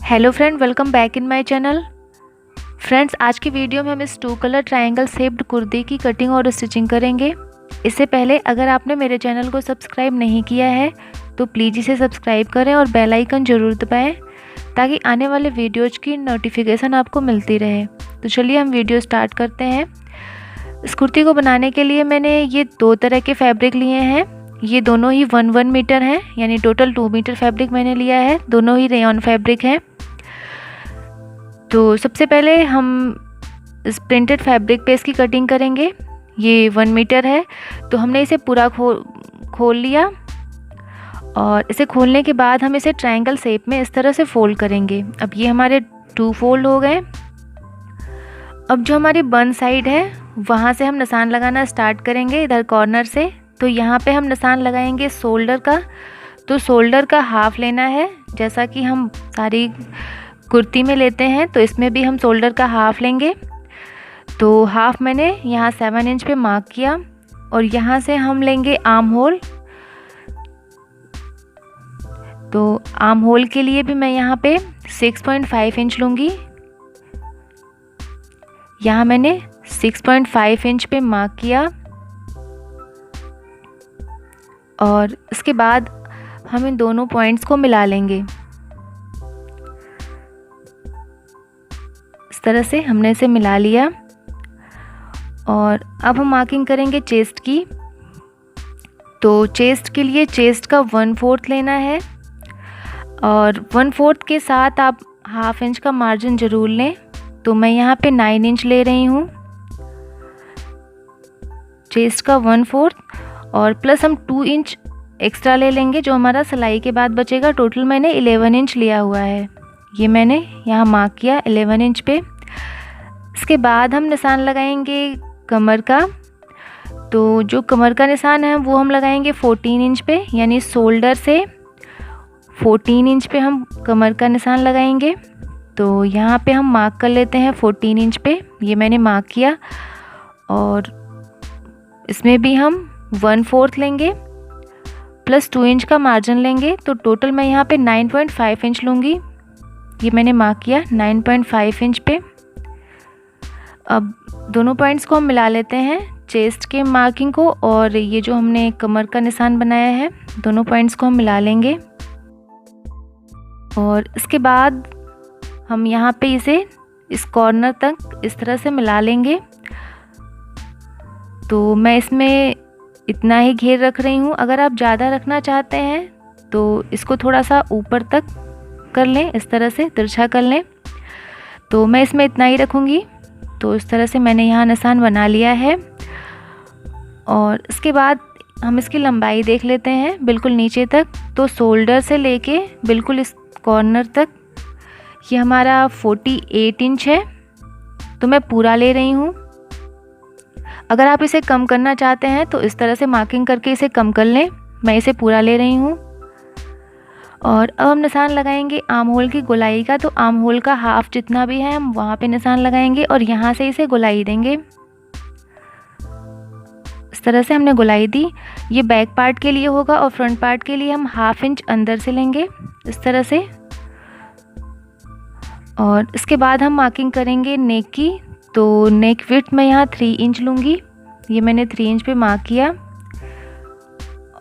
Hello friend, welcome back in my channel. Friends, आज की video में हम इस 2 कलर ट्रायंगल शेप्ड कुर्ती की कटिंग और स्टिचिंग करेंगे। इससे पहले अगर आपने मेरे चैनल को सब्सक्राइब नहीं किया है तो प्लीज़ इसे सब्सक्राइब करें और बेल आइकन ज़रूर दबाएं ताकि आने वाले वीडियोज़ की नोटिफिकेशन आपको मिलती रहे। तो चलिए हम वीडियो स्टार्ट करते हैं। इस कुर्ती को बनाने के लिए मैंने ये 2 तरह के फैब्रिक लिए हैं। ये दोनों ही 1 मीटर हैं, यानी टोटल 2 मीटर फैब्रिक मैंने लिया है। दोनों ही रेयॉन फैब्रिक हैं। तो सबसे पहले हम इस प्रिंटेड फैब्रिक पे इसकी कटिंग करेंगे। ये 1 मीटर है, तो हमने इसे पूरा खोल लिया और इसे खोलने के बाद हम इसे ट्रायंगल शेप में इस तरह से फोल्ड करेंगे। अब ये हमारे 2 फोल्ड हो गए। अब जो हमारी बन साइड है वहाँ से हम निशान लगाना स्टार्ट करेंगे, इधर कॉर्नर से। तो यहाँ पे हम निशान लगाएंगे शोल्डर का। तो शोल्डर का हाफ लेना है, जैसा कि हम सारी कुर्ती में लेते हैं, तो इसमें भी हम शोल्डर का हाफ लेंगे। तो हाफ मैंने यहाँ 7 इंच पे मार्क किया और यहाँ से हम लेंगे आर्म होल। तो आर्म होल के लिए भी मैं यहाँ पे 6.5 इंच लूँगी। यहाँ मैंने 6.5 इंच पे मार्क किया और इसके बाद हम इन दोनों पॉइंट्स को मिला लेंगे। इस तरह से हमने इसे मिला लिया और अब हम मार्किंग करेंगे चेस्ट की। तो चेस्ट के लिए चेस्ट का 1/4 लेना है और 1/4 के साथ आप ½ इंच का मार्जिन ज़रूर लें। तो मैं यहाँ पे 9 इंच ले रही हूँ चेस्ट का 1/4 और प्लस हम 2 इंच एक्स्ट्रा ले लेंगे जो हमारा सिलाई के बाद बचेगा। टोटल मैंने 11 इंच लिया हुआ है। ये मैंने यहाँ मार्क किया 11 इंच पे। इसके बाद हम निशान लगाएंगे कमर का। तो जो कमर का निशान है वो हम लगाएंगे 14 इंच पे, यानी शोल्डर से 14 इंच पे हम कमर का निशान लगाएंगे। तो यहाँ पे हम मार्क कर लेते हैं 14 इंच पे। ये मैंने मार्क किया और इसमें भी हम 1/4 लेंगे प्लस 2 इंच का मार्जिन लेंगे। तो टोटल मैं यहाँ पे 9.5 इंच लूँगी। ये मैंने मार्क किया 9.5 इंच पे। अब दोनों पॉइंट्स को हम मिला लेते हैं, चेस्ट के मार्किंग को और ये जो हमने कमर का निशान बनाया है, दोनों पॉइंट्स को हम मिला लेंगे। और इसके बाद हम यहाँ पे इसे इस कॉर्नर तक इस तरह से मिला लेंगे। तो मैं इसमें इतना ही घेर रख रही हूँ। अगर आप ज़्यादा रखना चाहते हैं तो इसको थोड़ा सा ऊपर तक कर लें, इस तरह से तिरछा कर लें। तो मैं इसमें इतना ही रखूँगी। तो इस तरह से मैंने यहाँ निशान बना लिया है और इसके बाद हम इसकी लंबाई देख लेते हैं बिल्कुल नीचे तक। तो शोल्डर से लेके बिल्कुल इस कॉर्नर तक ये हमारा 48 इंच है। तो मैं पूरा ले रही हूँ। अगर आप इसे कम करना चाहते हैं तो इस तरह से मार्किंग करके इसे कम कर लें। मैं इसे पूरा ले रही हूँ। और अब हम निशान लगाएंगे आर्म होल की गोलाई का। तो आर्म होल का हाफ जितना भी है हम वहाँ पे निशान लगाएंगे और यहाँ से इसे गोलाई देंगे। इस तरह से हमने गोलाई दी। ये बैक पार्ट के लिए होगा और फ्रंट पार्ट के लिए हम ½ इंच अंदर से लेंगे, इस तरह से। और इसके बाद हम मार्किंग करेंगे नेक की। तो नेक विड्थ मैं यहाँ 3 इंच लूँगी। ये मैंने 3 इंच पे मार्क किया।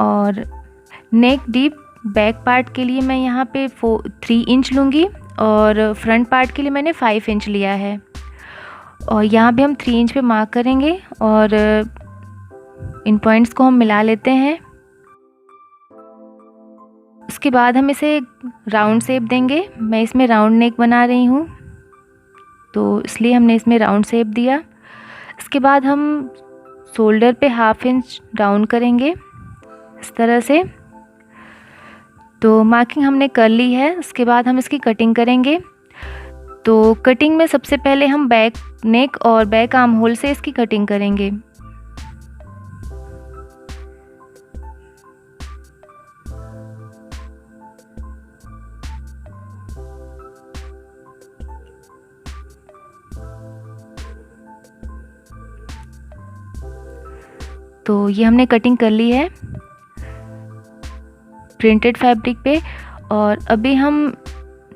और नेक डीप बैक पार्ट के लिए मैं यहाँ पे 3 इंच लूँगी और फ्रंट पार्ट के लिए मैंने 5 इंच लिया है। और यहाँ भी हम 3 इंच पे मार्क करेंगे और इन पॉइंट्स को हम मिला लेते हैं। उसके बाद हम इसे राउंड शेप देंगे। मैं इसमें राउंड नेक बना रही हूँ तो इसलिए हमने इसमें राउंड शेप दिया। इसके बाद हम शोल्डर पे ½ इंच डाउन करेंगे, इस तरह से। तो मार्किंग हमने कर ली है। इसके बाद हम इसकी कटिंग करेंगे। तो कटिंग में सबसे पहले हम बैक नेक और बैक आर्म होल से इसकी कटिंग करेंगे। तो ये हमने कटिंग कर ली है प्रिंटेड फैब्रिक पे। और अभी हम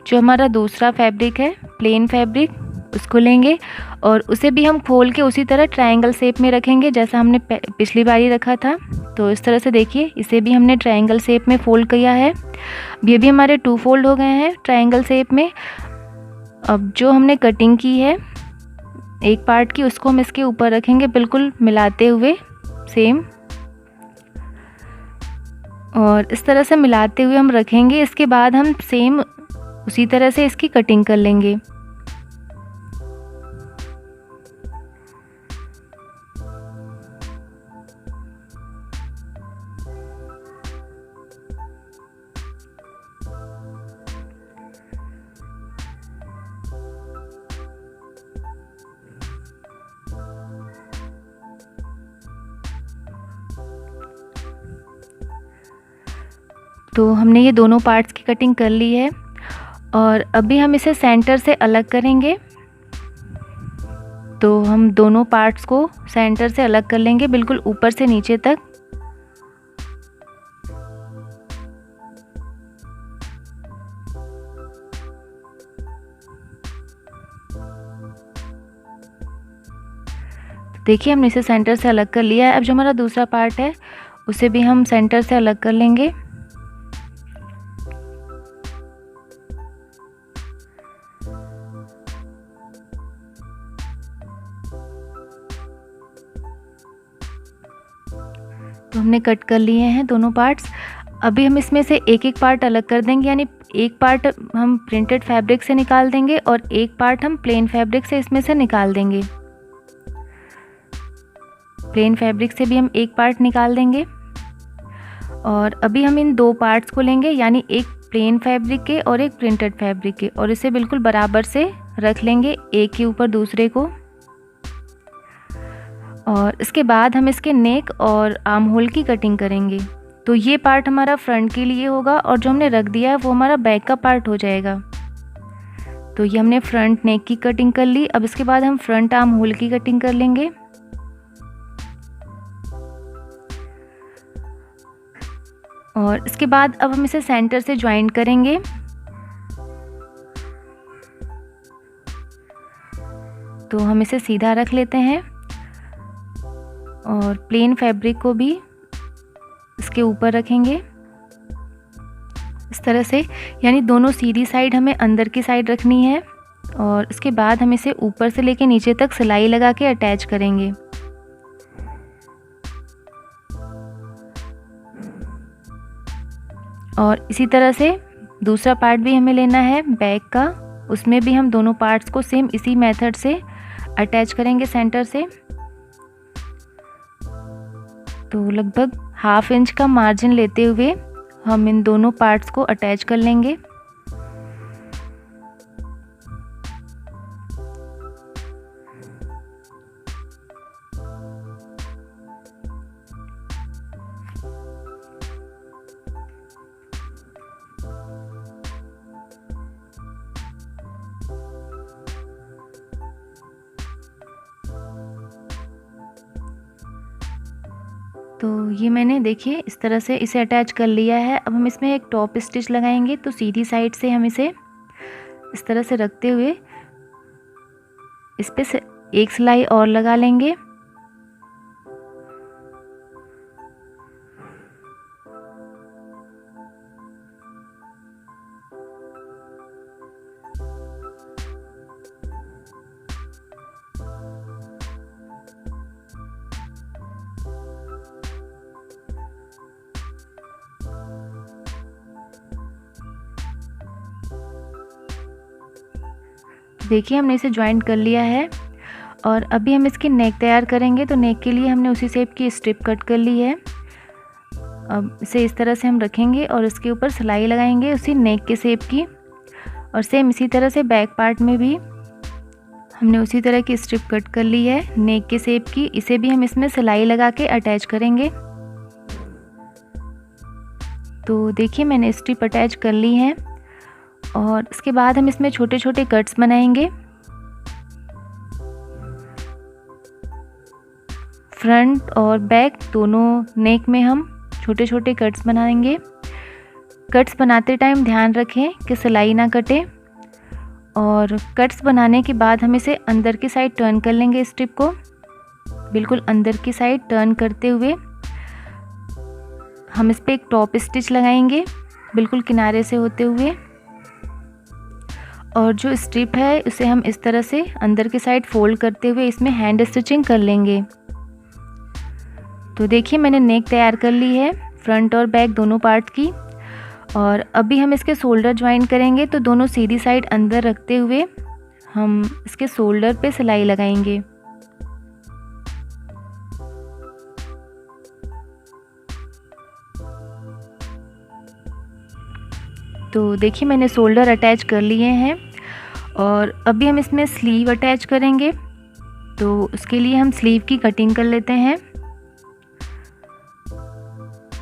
जो हमारा दूसरा फैब्रिक है प्लेन फैब्रिक, उसको लेंगे और उसे भी हम खोल के उसी तरह ट्रायंगल शेप में रखेंगे जैसा हमने पिछली बारी रखा था। तो इस तरह से देखिए, इसे भी हमने ट्रायंगल शेप में फोल्ड किया है। ये भी हमारे 2 फोल्ड हो गए हैं ट्रायंगल शेप में। अब जो हमने कटिंग की है एक पार्ट की, उसको हम इसके ऊपर रखेंगे बिल्कुल मिलाते हुए सेम, और इस तरह से मिलाते हुए हम रखेंगे। इसके बाद हम सेम उसी तरह से इसकी कटिंग कर लेंगे। तो हमने ये दोनों पार्ट्स की कटिंग कर ली है और अभी हम इसे सेंटर से अलग करेंगे। तो हम दोनों पार्ट्स को सेंटर से अलग कर लेंगे बिल्कुल ऊपर से नीचे तक। देखिए हमने इसे सेंटर से अलग कर लिया है। अब जो हमारा दूसरा पार्ट है उसे भी हम सेंटर से अलग कर लेंगे। तो हमने कट कर लिए हैं दोनों पार्ट्स। अभी हम इसमें से एक एक पार्ट अलग कर देंगे, यानी एक पार्ट हम प्रिंटेड फैब्रिक से निकाल देंगे और एक पार्ट हम प्लेन फैब्रिक से इसमें से निकाल देंगे। प्लेन फैब्रिक से भी हम एक पार्ट निकाल देंगे और अभी हम इन 2 पार्ट्स को लेंगे, यानी एक प्लेन फैब्रिक के और एक प्रिंटेड फैब्रिक के, और इसे बिल्कुल बराबर से रख लेंगे एक के ऊपर दूसरे को। और इसके बाद हम इसके नेक और आर्म होल की कटिंग करेंगे। तो ये पार्ट हमारा फ्रंट के लिए होगा और जो हमने रख दिया है वो हमारा बैक का पार्ट हो जाएगा। तो ये हमने फ्रंट नेक की कटिंग कर ली। अब इसके बाद हम फ्रंट आर्म होल की कटिंग कर लेंगे। और इसके बाद अब हम इसे सेंटर से ज्वाइंट करेंगे। तो हम इसे सीधा रख लेते हैं और प्लेन फैब्रिक को भी इसके ऊपर रखेंगे इस तरह से, यानी दोनों सीधी साइड हमें अंदर की साइड रखनी है। और इसके बाद हम इसे ऊपर से लेके नीचे तक सिलाई लगा के अटैच करेंगे। और इसी तरह से दूसरा पार्ट भी हमें लेना है बैक का, उसमें भी हम दोनों पार्ट्स को सेम इसी मेथड से अटैच करेंगे सेंटर से। तो लगभग 1/2 इंच का मार्जिन लेते हुए हम इन दोनों पार्ट्स को अटैच कर लेंगे। तो ये मैंने देखिए इस तरह से इसे अटैच कर लिया है। अब हम इसमें एक टॉप स्टिच लगाएंगे। तो सीधी साइड से हम इसे इस तरह से रखते हुए इस पे से एक सिलाई और लगा लेंगे। देखिए हमने इसे ज्वाइंट कर लिया है और अभी हम इसकी नेक तैयार करेंगे। तो नेक के लिए हमने उसी शेप की स्ट्रिप कट कर ली है। अब इसे इस तरह से हम रखेंगे और इसके ऊपर सिलाई लगाएंगे उसी नेक के शेप की। और सेम इसी तरह से बैक पार्ट में भी हमने उसी तरह की स्ट्रिप कट कर ली है नेक के शेप की। इसे भी हम इसमें सिलाई लगा के अटैच करेंगे। तो देखिए मैंने स्ट्रिप अटैच कर ली है और इसके बाद हम इसमें छोटे छोटे कट्स बनाएंगे। फ्रंट और बैक दोनों नेक में हम छोटे छोटे कट्स बनाएंगे। कट्स बनाते टाइम ध्यान रखें कि सिलाई ना कटे और कट्स बनाने के बाद हम इसे अंदर की साइड टर्न कर लेंगे। स्ट्रिप को बिल्कुल अंदर की साइड टर्न करते हुए हम इस पे एक टॉप स्टिच लगाएंगे बिल्कुल किनारे से होते हुए, और जो स्ट्रिप है उसे हम इस तरह से अंदर की साइड फोल्ड करते हुए इसमें हैंड स्टिचिंग कर लेंगे। तो देखिए मैंने नेक तैयार कर ली है फ्रंट और बैक दोनों पार्ट की। और अभी हम इसके शोल्डर ज्वाइन करेंगे, तो दोनों सीधी साइड अंदर रखते हुए हम इसके शोल्डर पे सिलाई लगाएंगे। तो देखिए मैंने शोल्डर अटैच कर लिए हैं और अभी हम इसमें स्लीव अटैच करेंगे। तो उसके लिए हम स्लीव की कटिंग कर लेते हैं।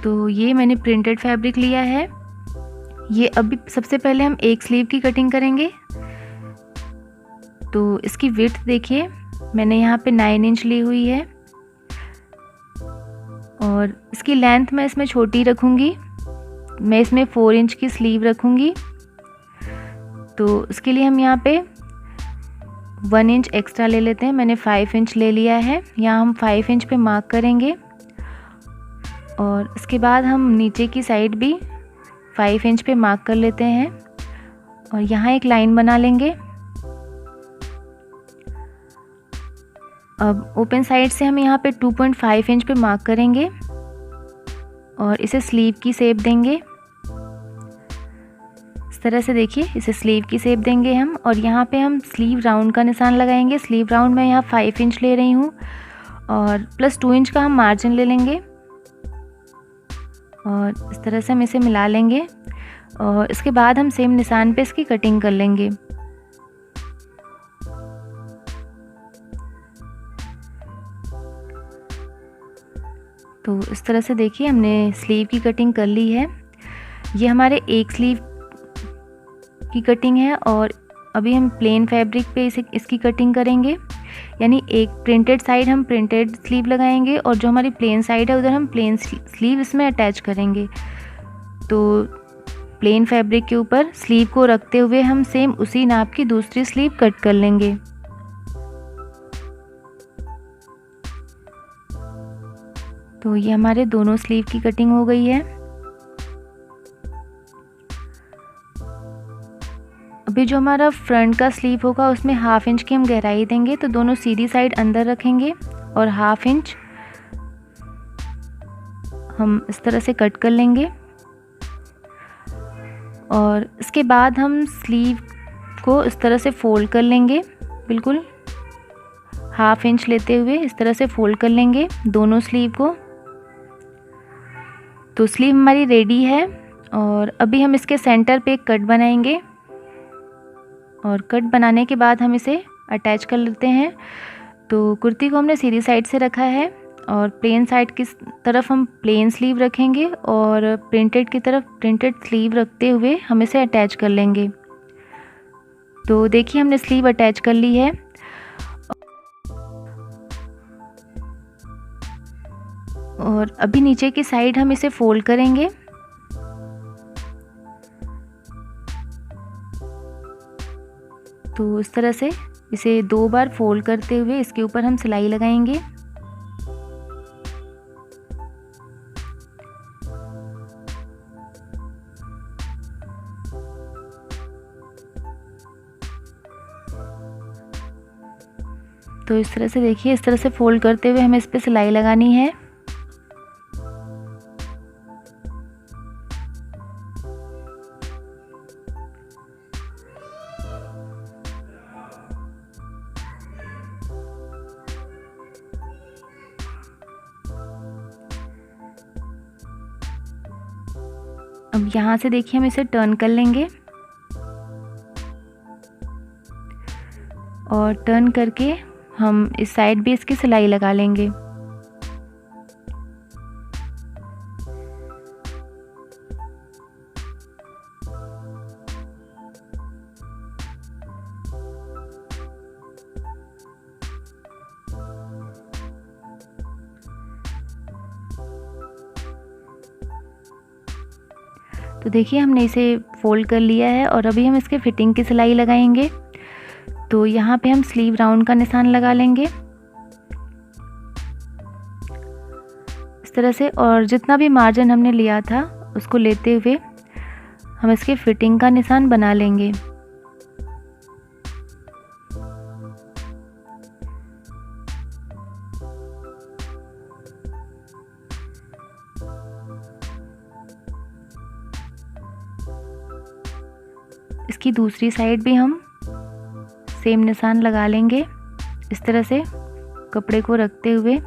तो ये मैंने प्रिंटेड फैब्रिक लिया है। ये अभी सबसे पहले हम एक स्लीव की कटिंग करेंगे। तो इसकी विड्थ देखिए मैंने यहाँ पे 9 इंच ली हुई है और इसकी लेंथ मैं इसमें छोटी रखूँगी। मैं इसमें 4 इंच की स्लीव रखूँगी। तो उसके लिए हम यहाँ पे 1 इंच एक्स्ट्रा ले लेते हैं। मैंने 5 इंच ले लिया है। यहाँ हम 5 इंच पे मार्क करेंगे और इसके बाद हम नीचे की साइड भी 5 इंच पे मार्क कर लेते हैं और यहाँ एक लाइन बना लेंगे। अब ओपन साइड से हम यहाँ पे 2.5 इंच पे मार्क करेंगे और इसे स्लीव की शेप देंगे। इस तरह से देखिए इसे स्लीव की शेप देंगे हम, और यहाँ पे हम स्लीव राउंड का निशान लगाएंगे। स्लीव राउंड में यहाँ 5 इंच ले रही हूँ और प्लस 2 इंच का हम मार्जिन ले लेंगे और इस तरह से हम इसे मिला लेंगे और इसके बाद हम सेम निशान पे इसकी कटिंग कर लेंगे। तो इस तरह से देखिए हमने स्लीव की कटिंग कर ली है। ये हमारे एक स्लीव की कटिंग है और अभी हम प्लेन फैब्रिक पे इसकी कटिंग करेंगे। यानी एक प्रिंटेड साइड हम प्रिंटेड स्लीव लगाएंगे और जो हमारी प्लेन साइड है उधर हम प्लेन स्लीव इसमें अटैच करेंगे। तो प्लेन फैब्रिक के ऊपर स्लीव को रखते हुए हम सेम उसी नाप की दूसरी स्लीव कट कर लेंगे। तो ये हमारे दोनों स्लीव की कटिंग हो गई है। अभी जो हमारा फ्रंट का स्लीव होगा उसमें 1/2 इंच की हम गहराई देंगे। तो दोनों सीधी साइड अंदर रखेंगे और 1/2 इंच हम इस तरह से कट कर लेंगे और इसके बाद हम स्लीव को इस तरह से फोल्ड कर लेंगे। बिल्कुल 1/2 इंच लेते हुए इस तरह से फोल्ड कर लेंगे दोनों स्लीव को। तो स्लीव हमारी रेडी है और अभी हम इसके सेंटर पे एक कट बनाएंगे और कट बनाने के बाद हम इसे अटैच कर लेते हैं। तो कुर्ती को हमने सीधी साइड से रखा है और प्लेन साइड की तरफ हम प्लेन स्लीव रखेंगे और प्रिंटेड की तरफ प्रिंटेड स्लीव रखते हुए हम इसे अटैच कर लेंगे। तो देखिए हमने स्लीव अटैच कर ली है और अभी नीचे की साइड हम इसे फोल्ड करेंगे। तो इस तरह से इसे 2 बार फोल्ड करते हुए इसके ऊपर हम सिलाई लगाएंगे। तो इस तरह से देखिए इस तरह से फोल्ड करते हुए हमें इस पे सिलाई लगानी है। अब यहाँ से देखिए हम इसे टर्न कर लेंगे और टर्न करके हम इस साइड भी इसकी सिलाई लगा लेंगे। तो देखिए हमने इसे फोल्ड कर लिया है और अभी हम इसके फिटिंग की सिलाई लगाएंगे। तो यहाँ पे हम स्लीव राउंड का निशान लगा लेंगे इस तरह से, और जितना भी मार्जिन हमने लिया था उसको लेते हुए हम इसके फिटिंग का निशान बना लेंगे। इसकी दूसरी साइड भी हम सेम निशान लगा लेंगे इस तरह से कपड़े को रखते हुए।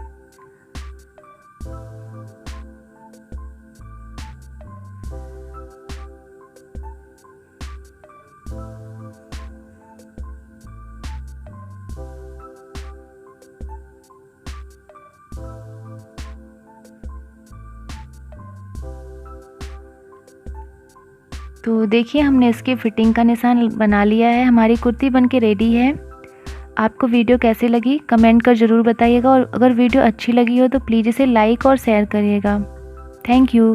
तो देखिए हमने इसके फिटिंग का निशान बना लिया है, हमारी कुर्ती बनके रेडी है। आपको वीडियो कैसे लगी कमेंट कर ज़रूर बताइएगा, और अगर वीडियो अच्छी लगी हो तो प्लीज़ इसे लाइक और शेयर करिएगा। Thank you.